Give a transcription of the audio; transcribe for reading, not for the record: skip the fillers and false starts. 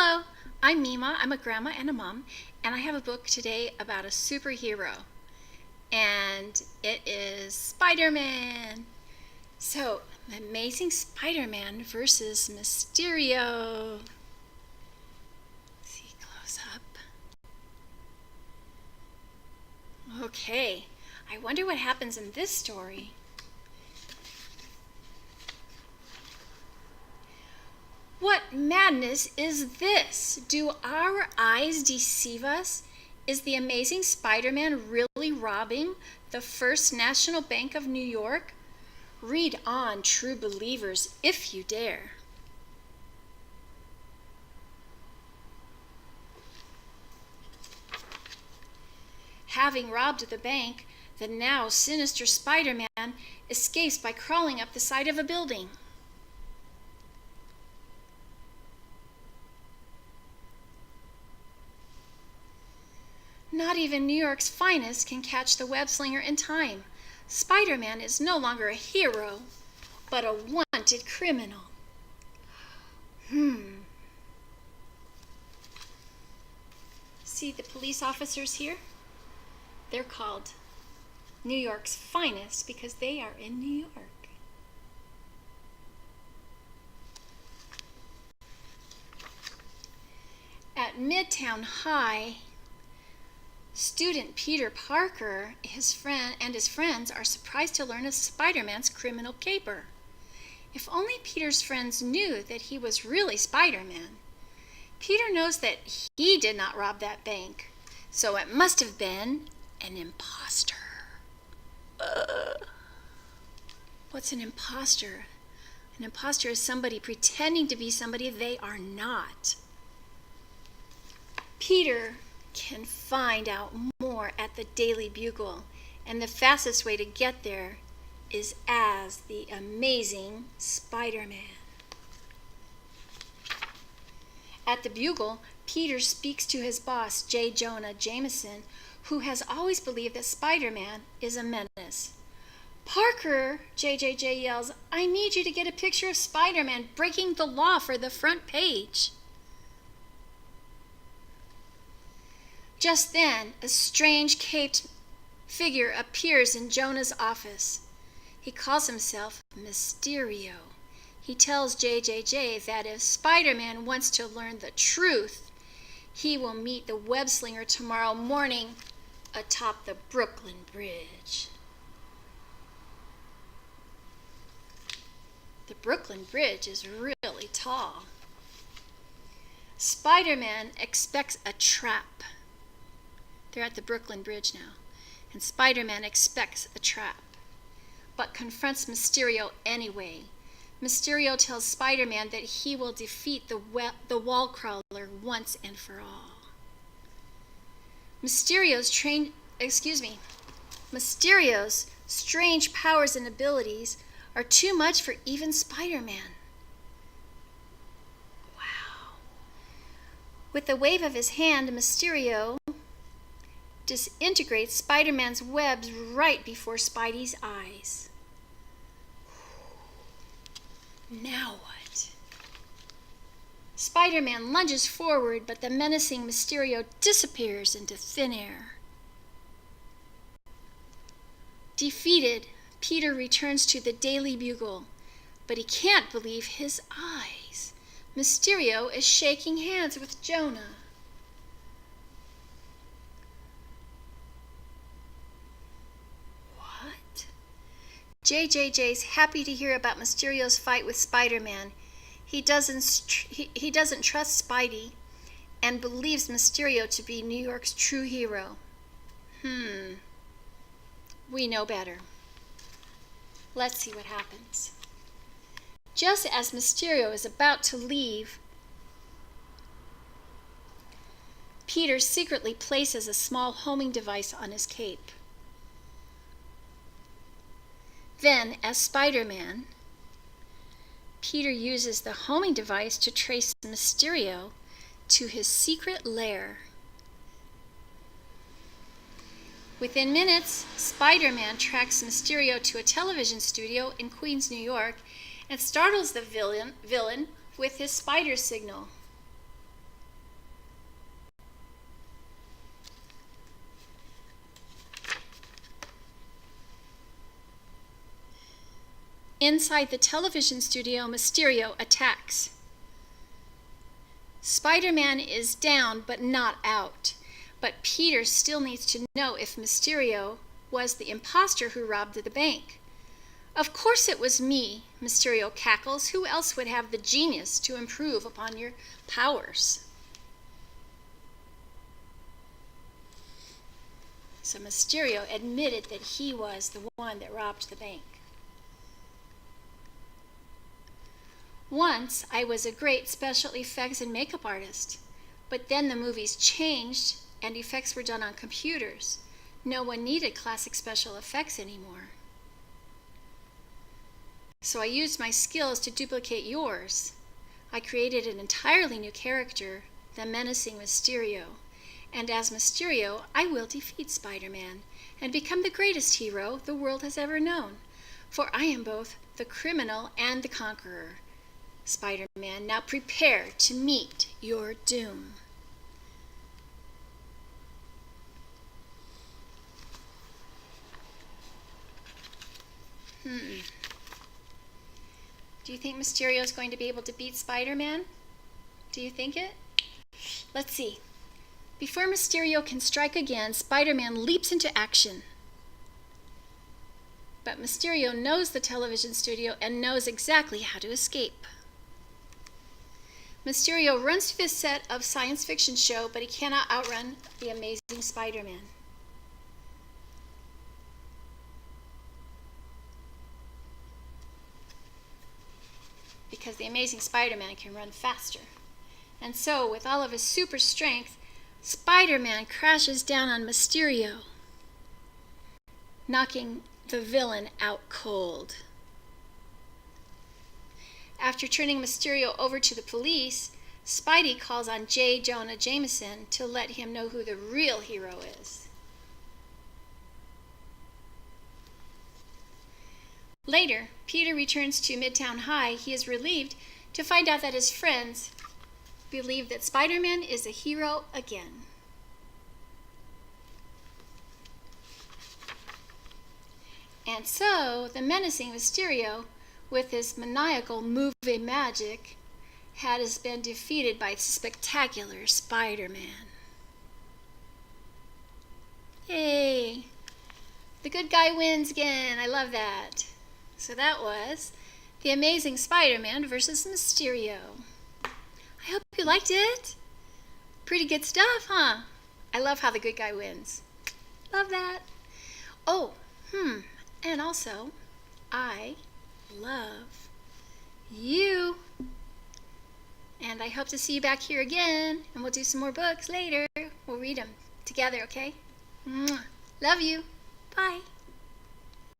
Hello, I'm Mima. I'm a grandma and a mom, and I have a book today about a superhero, and it is Spider-Man. So, the Amazing Spider-Man versus Mysterio. See close up. Okay, I wonder what happens in this story. What madness is this? Do our eyes deceive us? Is the Amazing Spider-Man really robbing the First National Bank of New York? Read on, true believers, if you dare. Having robbed the bank, the now sinister Spider-Man escapes by crawling up the side of a building. Not even New York's finest can catch the web-slinger in time. Spider-Man is no longer a hero, but a wanted criminal. See the police officers here? They're called New York's finest because they are in New York. At Midtown High, student Peter Parker, his friends are surprised to learn of Spider-Man's criminal caper. If only Peter's friends knew that he was really Spider-Man. Peter knows that he did not rob that bank, so it must have been an imposter. What's an imposter? An imposter is somebody pretending to be somebody they are not. Peter can find out more at the Daily Bugle, and the fastest way to get there is as the Amazing Spider-Man. At the Bugle, Peter speaks to his boss, J. Jonah Jameson, who has always believed that Spider-Man is a menace. "Parker," JJJ yells, "I need you to get a picture of Spider-Man breaking the law for the front page." Just then, a strange caped figure appears in Jonah's office. He calls himself Mysterio. He tells JJJ that if Spider-Man wants to learn the truth, he will meet the web-slinger tomorrow morning atop the Brooklyn Bridge. The Brooklyn Bridge is really tall. Spider-Man expects a trap. They're at the Brooklyn Bridge now, and Spider-Man expects a trap, but confronts Mysterio anyway. Mysterio tells Spider-Man that he will defeat the wall crawler once and for all. Mysterio's strange powers and abilities are too much for even Spider-Man. Wow. With a wave of his hand, Mysterio disintegrates Spider-Man's webs right before Spidey's eyes. Now what? Spider-Man lunges forward, but the menacing Mysterio disappears into thin air. Defeated, Peter returns to the Daily Bugle, but he can't believe his eyes. Mysterio is shaking hands with Jonah. JJJ's happy to hear about Mysterio's fight with Spider-Man. He doesn't trust Spidey and believes Mysterio to be New York's true hero. We know better. Let's see what happens. Just as Mysterio is about to leave, Peter secretly places a small homing device on his cape. Then, as Spider-Man, Peter uses the homing device to trace Mysterio to his secret lair. Within minutes, Spider-Man tracks Mysterio to a television studio in Queens, New York, and startles the villain with his spider signal. Inside the television studio, Mysterio attacks. Spider-Man is down but not out. But Peter still needs to know if Mysterio was the imposter who robbed the bank. Of course it was me, Mysterio cackles. Who else would have the genius to improve upon your powers? So Mysterio admitted that he was the one that robbed the bank. Once I was a great special effects and makeup artist, but then the movies changed and effects were done on computers. No one needed classic special effects anymore. So I used my skills to duplicate yours. I created an entirely new character, the menacing Mysterio. And as Mysterio, I will defeat Spider-Man and become the greatest hero the world has ever known. For I am both the criminal and the conqueror. Spider-Man, now prepare to meet your doom. Do you think Mysterio is going to be able to beat Spider-Man? Do you think it? Let's see. Before Mysterio can strike again, Spider-Man leaps into action. But Mysterio knows the television studio and knows exactly how to escape. Mysterio runs to the set of science fiction show, but he cannot outrun the amazing Spider-Man. Because the amazing Spider-Man can run faster. And so, with all of his super strength, Spider-Man crashes down on Mysterio, knocking the villain out cold. After turning Mysterio over to the police, Spidey calls on J. Jonah Jameson to let him know who the real hero is. Later, Peter returns to Midtown High. He is relieved to find out that his friends believe that Spider-Man is a hero again. And so, the menacing Mysterio, with his maniacal movie magic, has been defeated by spectacular Spider-Man. Yay! The good guy wins again. I love that. So that was The Amazing Spider-Man versus Mysterio. I hope you liked it. Pretty good stuff, huh? I love how the good guy wins. Love that. Oh, and also, I love you. And I hope to see you back here again, and we'll do some more books later. We'll read them together, okay? Mwah. Love you. Bye.